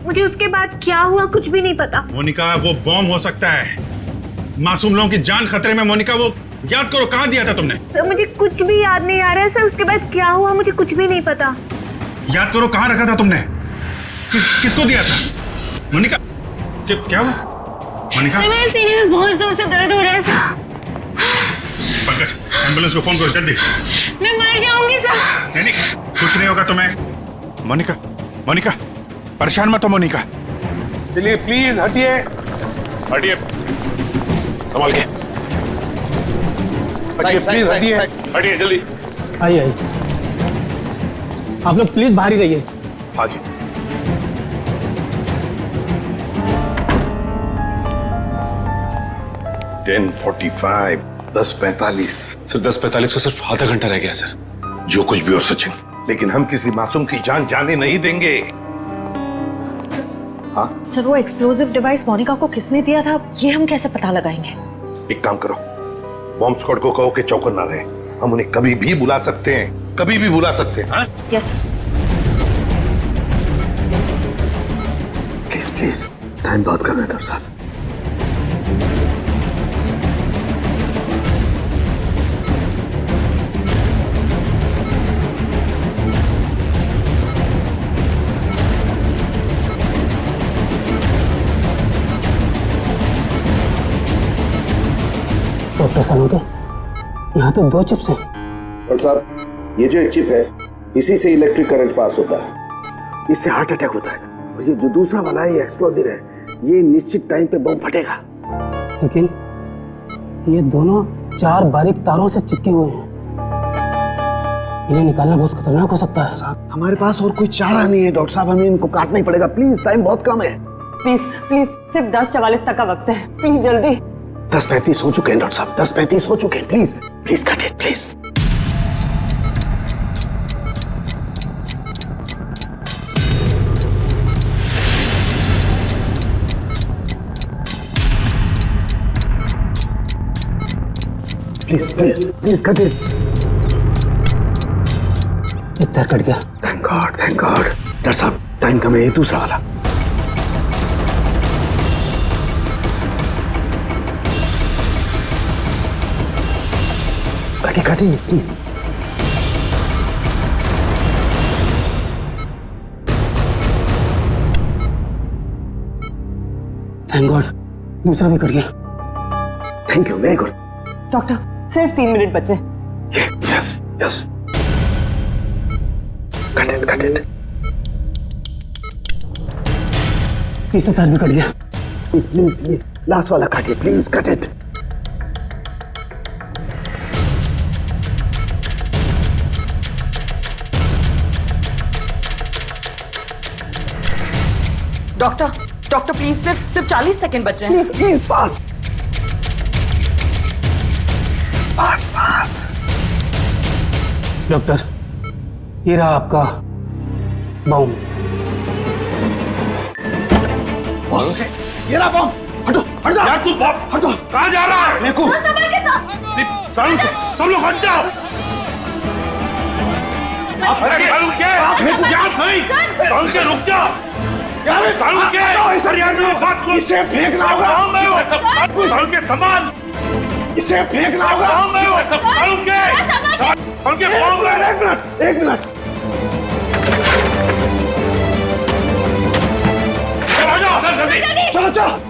मुझे उसके बाद क्या हुआ कुछ भी नहीं पता। मोनिका, वो बॉम्ब हो सकता है। मासूम लोगों की जान खतरे में। मोनिका, वो याद करो, कहां दिया था तुमने? सर, मुझे कुछ भी याद नहीं आ रहा है सर। उसके बाद क्या हुआ मुझे कुछ भी नहीं पता। याद करो, कहां रखा था तुमने? किसको दिया था? मोनिका, क्या हुआ? मोनिका, मेरे सीने में बहुत जोर से दर्द हो रहा है सर। पंकज, एम्बुलेंस को फोन करो जल्दी। मैं मर जाऊंगी सर। नहीं, कुछ नहीं होगा तुम्हें। मोनिका, परेशान मत हो मोनिका। चलिए प्लीज हटिए। संभाल के। हटिए प्लीज, हटिए जल्दी। आइए आप लोग प्लीज बाहर ही रहिए। हाँ जी। $10:45, 10:45। सर 10:45 को सिर्फ आधा घंटा रह गया सर। जो कुछ भी हो सचिन, लेकिन हम किसी मासूम की जान जाने नहीं देंगे। हाँ सर, वो एक्सप्लोजिव डिवाइस मोनिका को किसने दिया था, ये हम कैसे पता लगाएंगे? एक काम करो, बॉम्ब स्क्वाड को कहो कि चौकन ना रहे। हम उन्हें कभी भी बुला सकते हैं, कभी भी बुला सकते हैं। हाँ? यस। प्लीज टाइम बहुत कम है डॉक्टर साहब। डॉक्टर सानोके, यहाँ तो 2 चिप्स हैं। डॉक्टर साहब, ये जो एक चिप है, इसी से इलेक्ट्रिक करंट पास होता है, इससे हार्ट अटैक होता है। और ये जो दूसरा वाला है, ये एक्सप्लोजिव है, ये निश्चित टाइम पे बम फटेगा। लेकिन ये दोनों 4 बारीक तारों से चिपके हुए हैं, इन्हें निकालना बहुत खतरनाक हो सकता है। साहब, हमारे पास और कोई चारा नहीं है डॉक्टर साहब, हमें इनको काटना ही पड़ेगा। प्लीज, टाइम बहुत कम है। प्लीज सिर्फ 10:44 तक का वक्त है, प्लीज जल्दी। 10:35 हो चुके हैं डॉक्टर साहब, 10:35 हो चुके हैं। Please cut it please. Please cut it. इतना कट गया। Thank God. डॉक्टर साहब, टाइम कम है, ये दूसरा वाला। काटिए प्लीज। थैंक गॉड, दूसरा भी कट गया। Thank you, very good. Doctor, सिर्फ 3 मिनट बचे। यस। Cut it. तीसरा तार भी कट गया। प्लीज, ये लास्ट वाला काटिए please, cut it. Doctor please सिर्फ 40 सेकंड बचे हैं। Please fast fast fast. Doctor, ये रहा आपका बॉम्ब। ये रहा बॉम्ब। हटो, हट जाओ। यार तू हटो। कहाँ जा रहा है? देखो। सब लोग हट जाओ। अरे सालू के सालू के रुक जाओ। सालू के इसे फेंकना होगा। सालू के सामान इसे फेंकना होगा। सालू के एक मिनट। चलो चलो।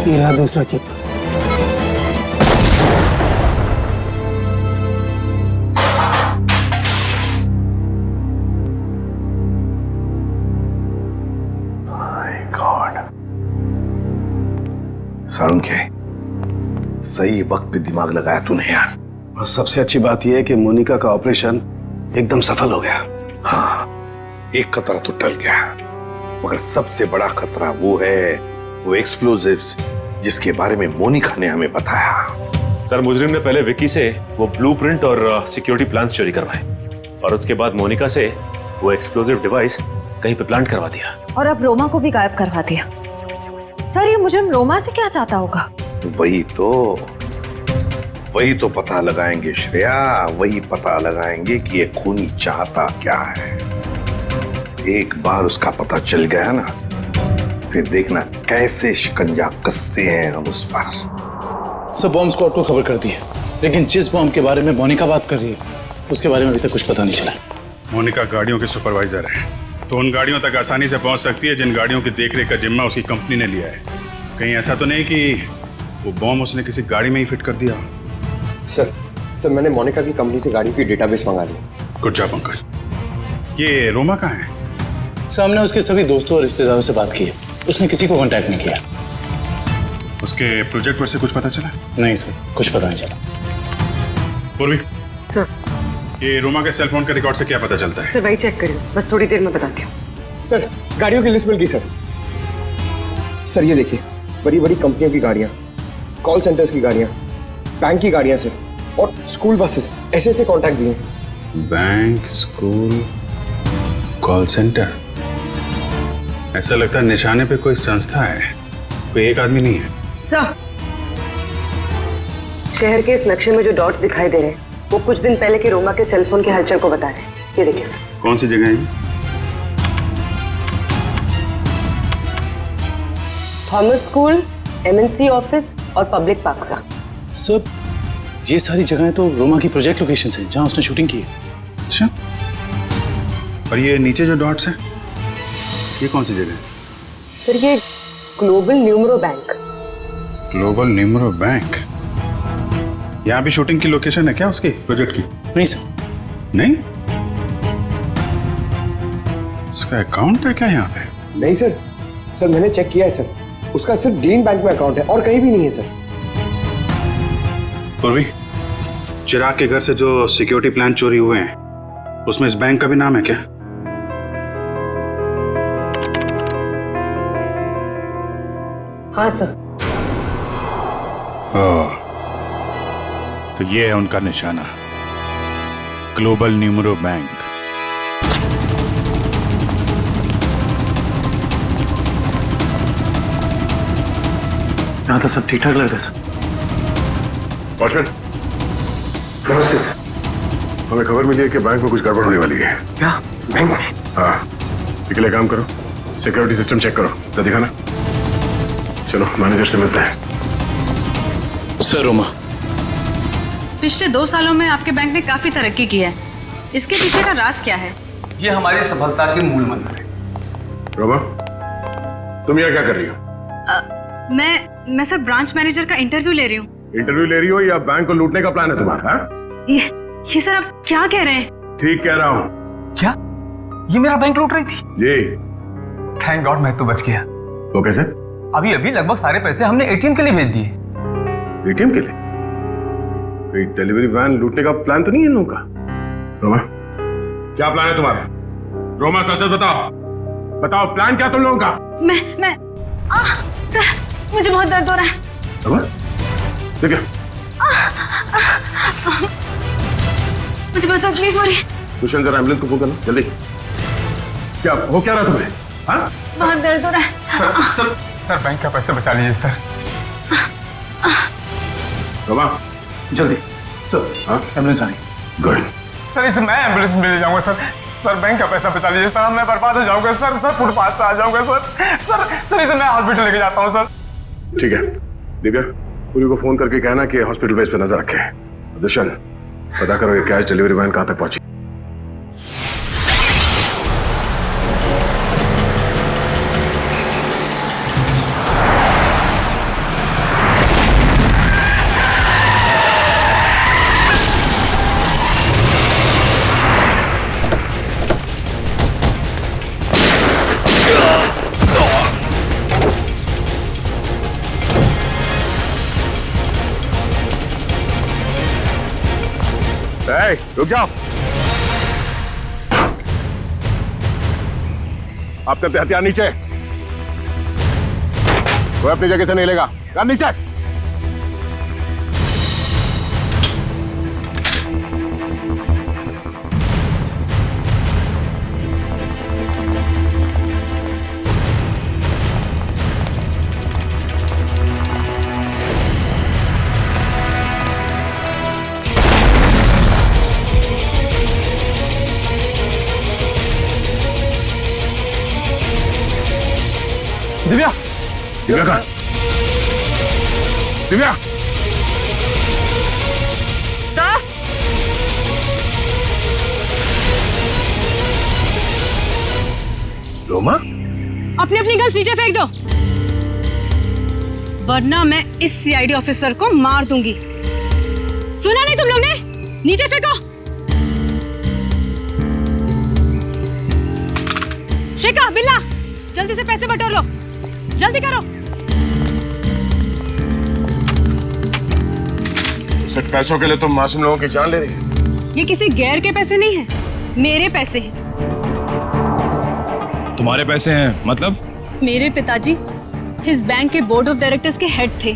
ये रहा दूसरा चिप। सालुंखे, सही वक्त पे दिमाग लगाया तूने यार। और सबसे अच्छी बात यह है कि मोनिका का ऑपरेशन एकदम सफल हो गया। हाँ, एक खतरा तो टल गया, मगर सबसे बड़ा खतरा वो है, वो एक्सप्लोजिव्स जिसके बारे में मोनिका ने हमें बताया। सर, मुजरिम ने पहले विक्की से वो ब्लूप्रिंट और सिक्योरिटी प्लान्स चोरी करवाए और उसके बाद मोनिका से वो एक्सप्लोजिव डिवाइस कहीं पे प्लांट करवा दिया और अब रोमा को भी गायब करवा दिया। सर, ये मुजरिम रोमा से क्या चाहता होगा? वही तो पता लगाएंगे श्रेया, वही पता लगाएंगे कि ये खूनी चाहता क्या है। एक बार उसका पता चल गया ना, फिर देखना कैसे शिकंजा कसते हैं हम उस पर। सब बॉम्ब स्क्वाड को खबर कर दी है, लेकिन जिस बॉम्ब के बारे में मोनिका बात कर रही है उसके बारे में अभी तक कुछ पता नहीं चला। मोनिका गाड़ियों के सुपरवाइजर है, तो उन गाड़ियों तक आसानी से पहुंच सकती है जिन गाड़ियों की देखरेख का जिम्मा उसकी कंपनी ने लिया है। कहीं ऐसा तो नहीं कि वो बॉम्ब उसने किसी गाड़ी में ही फिट कर दिया? सर मैंने मोनिका की कंपनी से गाड़ी की डेटाबेस मंगा ली। Good job Pankaj. ये रोमा कहाँ है? सामने उसके सभी दोस्तों और रिश्तेदारों से बात की है, उसने किसी को कांटेक्ट नहीं किया। उसके प्रोजेक्ट पर से कुछ पता चला? नहीं सर, कुछ पता नहीं चला। पूर्वी सर, ये रोमा के सेल फोन के रिकॉर्ड से क्या पता चलता है? सर वही चेक करिए, बस थोड़ी देर में बताती हूँ। सर, गाड़ियों की लिस्ट मिल गई सर। सर ये देखिए, बड़ी बड़ी कंपनियों की गाड़ियाँ, कॉल सेंटर्स की गाड़ियाँ, बैंक की गाड़ियाँ सर, और स्कूल बसेस, ऐसे कॉन्टैक्ट दिए। Bank, school, call centre. ऐसा लगता है निशाने पे कोई संस्था है, कोई एक आदमी नहीं है। सर, शहर के इस नक्शे में जो डॉट्स दिखाई दे रहे हैं वो कुछ दिन पहले के रोमा के सेलफोन के हलचल को बता रहे हैं। ये देखिए सर। कौन सी जगह है? थॉमस स्कूल, एमएनसी ऑफिस और पब्लिक पार्क सर। सर, ये सारी जगहें तो रोमा की प्रोजेक्ट लोकेशंस हैं जहां उसने शूटिंग की है। अच्छा, और ये नीचे जो डॉट्स हैं, ये कौन सी जगह है? सर, ये global numero bank. Global numero bank? यहाँ भी शूटिंग की लोकेशन है क्या उसकी प्रोजेक्ट की? नहीं सर। नहीं? उसका अकाउंट है क्या यहाँ पे? नहीं सर, सर मैंने चेक किया है सर, उसका सिर्फ ग्रीन बैंक में अकाउंट है और कहीं भी नहीं है सर। पूर्वी, चिराग के घर से जो सिक्योरिटी प्लान चोरी हुए हैं उसमें इस बैंक का भी नाम है क्या? हाँ सर। ओह, तो ये है उनका निशाना, ग्लोबल न्यूमरो बैंक। यहाँ तो सब ठीक ठाक लग रहा है सर। वॉचमैन, नमस्ते सर। हमें खबर मिली है कि बैंक में कुछ गड़बड़ होने वाली है। क्या? बैंक में? हाँ, इसके लिए काम करो, सिक्योरिटी सिस्टम चेक करो, तो दिखाना। चलो मैनेजर से मिलते हैं। सर, रोमा, पिछले 2 सालों में आपके बैंक ने काफी तरक्की की है, इसके पीछे का राज क्या है? ये हमारी सफलता के मूल मंत्र है। रोमा, तुम यहाँ क्या कर रही हो? मैं सर ब्रांच मैनेजर का इंटरव्यू ले रही हूँ। इंटरव्यू ले रही हो या बैंक को लूटने का प्लान है तुम्हारा? ये सर आप क्या कह रहे हैं? ठीक कह रहा हूँ। क्या? ये मेरा बैंक लूट रही थी। जी। थैंक गॉड मैं तो बच गया। वो कैसे? अभी अभी लगभग सारे पैसे हमने एटीएम के लिए भेज दिए। एटीएम के लिए? कोई डिलीवरी वैन लूटने का प्लान तो नहीं है इन लोगों का? रोमा, क्या प्लान है तुम्हारा? रोमा सच सच बताओ, बताओ प्लान क्या तुम लोगों का? मैं सर मुझे बहुत दर्द हो रहा है। रोमा, ठीक है। मुझे बहुत तकलीफ हो रही है। दुष्यंत जरा एम्बुलेंस को फोन करना जल्दी। क्या हो क्या रहा तुम्हें? हाँ? बहुत दर्द हो रहा है। सर बैंक का पैसा बचा लीजिए सर। रोमा जल्दी चलो। हाँ एम्बुलेंस आनी। गुड। सर इसे मैं एम्बुलेंस में ले जाऊंगा सर। सर बैंक का पैसा बचा लीजिए सर, मैं बर्बाद हो जाऊंगा सर। सर फुटपाथ पे आ जाऊंगा सर। सर इसे मैं हॉस्पिटल लेके जाता हूँ सर। ठीक है दिव्या, पूरी को फोन करके कहना कि हॉस्पिटल पे इस पे नजर रखे। दुष्यंत पता करो ये कैश डिलीवरी वैन कहां तक पहुंची। रुक जाओ। आप तब हथियार नीचे, कोई अपनी जगह से नहीं लेगा। यार नीचे। दिव्या, दिव्या कहाँ? दिव्या रोमा, अपनी अपनी गन नीचे फेंक दो, वरना मैं इस सीआईडी ऑफिसर को मार दूंगी। सुना नहीं तुम लोग ने? नीचे फेंको। शेखा, बिल्ला, जल्दी से पैसे बटोर लो, जल्दी करो। सिर्फ पैसों के लिए तुम मासूम लोगों की जान ले रही हो? ये किसी गैर के पैसे नहीं हैं, मेरे पैसे हैं। तुम्हारे पैसे हैं मतलब? मेरे पिताजी इस बैंक के बोर्ड ऑफ डायरेक्टर्स के हेड थे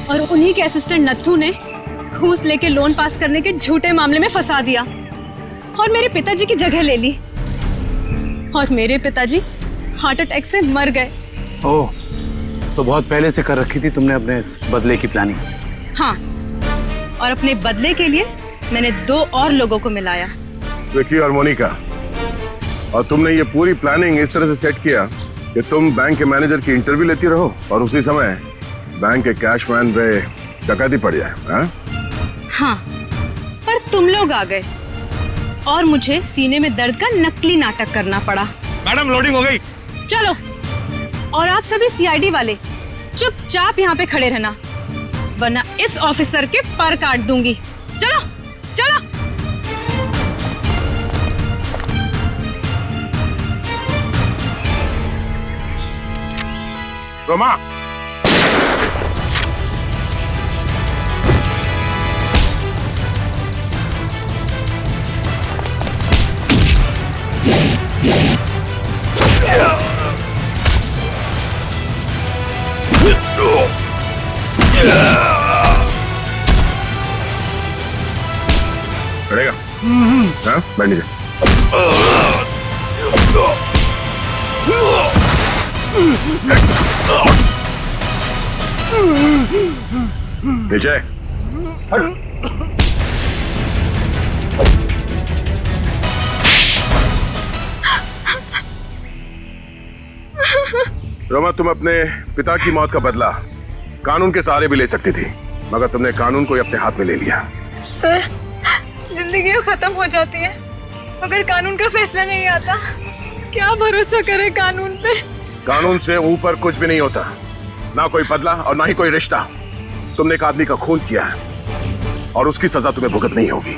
और उन्हीं के असिस्टेंट नत्थू ने घूस लेके लोन पास करने के झूठे मामले में फंसा दिया और मेरे पिताजी की जगह ले ली और मेरे पिताजी हार्ट अटैक से मर गए। ओह, तो बहुत पहले से कर रखी थी तुमने अपने इस बदले की प्लानिंग? हाँ, और अपने बदले के लिए मैंने 2 और लोगों को मिलाया, विकी और मोनिका। और तुमने ये पूरी प्लानिंग इस तरह से सेट किया कि तुम बैंक के मैनेजर की इंटरव्यू लेती रहो और उसी समय बैंक के कैश वैन पे डकैती पड़ जाए। हाँ, पर तुम लोग आ गए और मुझे सीने में दर्द का नकली नाटक करना पड़ा। मैडम लोडिंग हो गई। चलो, और आप सभी सीआईडी वाले चुपचाप यहाँ पे खड़े रहना, वरना इस ऑफिसर के पर काट दूंगी। चलो चलो। रोमा, खड़ेगा? हाँ, बैठ नीचे। नीचे। रोमा, तुम अपने पिता की मौत का बदला कानून के सहारे भी ले सकती थी, मगर तुमने कानून को ही अपने हाथ में ले लिया। सर, जिंदगी खत्म हो जाती है अगर कानून का फैसला नहीं आता। क्या भरोसा करे कानून पे? कानून से ऊपर कुछ भी नहीं होता, ना कोई बदला और ना ही कोई रिश्ता। तुमने एक आदमी का खून किया है और उसकी सजा तुम्हें भुगतनी होगी।